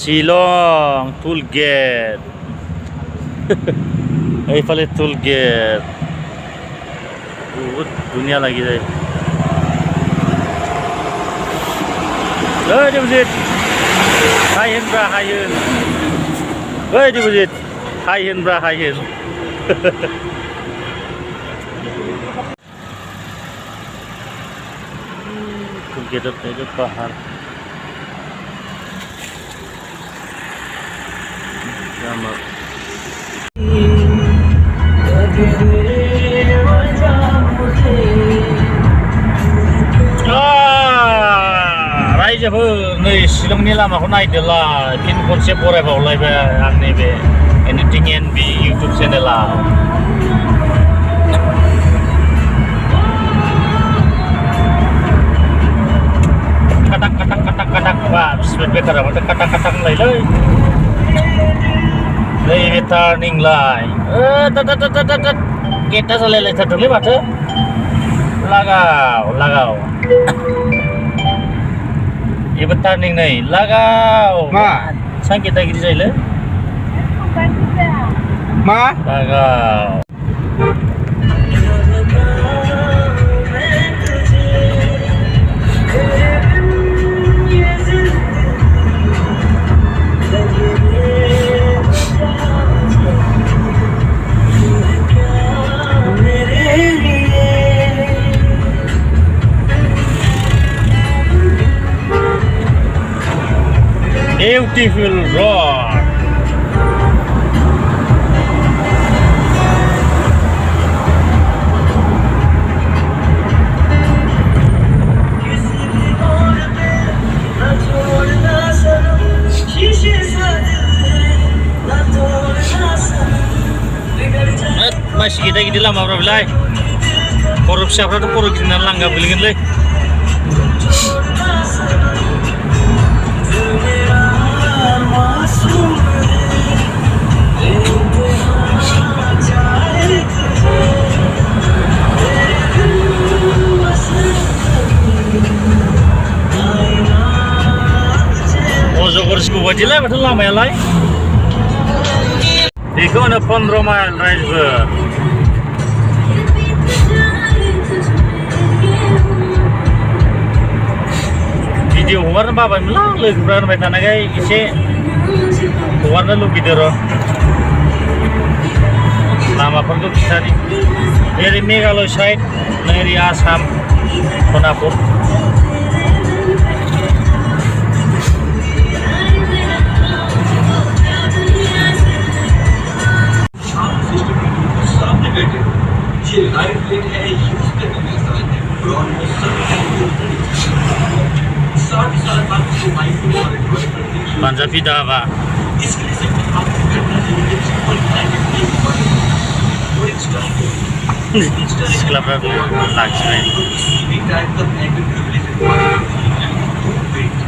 Shillong tool gate এইফালে tool gate বহুত ধুনীয়া লাগি যায় ডিপোজিট হাই হেনব্ৰা হাই হেন ডিপোজিট হাই হেনব্ৰা হাই হেন tool gate itu pahar sama रायजोफोर नै शिलंनि लामाखौ नायदोलाय फिन खनसे बरायबावलायबाय आंनि बे एनिथिं एनबि इउटुब चेनेलाव katak katak wah speed breaker apa katak होनलायलै नैबे टार्निं लाइन गेटा सालायलायथारदोंलै माथो लागाव एबो टार्निं नै लागाव मा सान गेटा गिदिर जायोलै मा लागाव Beautiful road. Masih kita gini lama berapa lagi? Korupsi apa tuh korupsi nang langgar beliin lagi. Wajilah betul lama ya lai. Itu ada 15 mile drive. Video warna apa melang lagi berapa banyak naga isi warna lu gitu loh. Lama perlu bisa nih. Dari Meghalaya side dari Assam Sonapur. Punjabi dhaba सिख्लाफ्रा लाखिबाय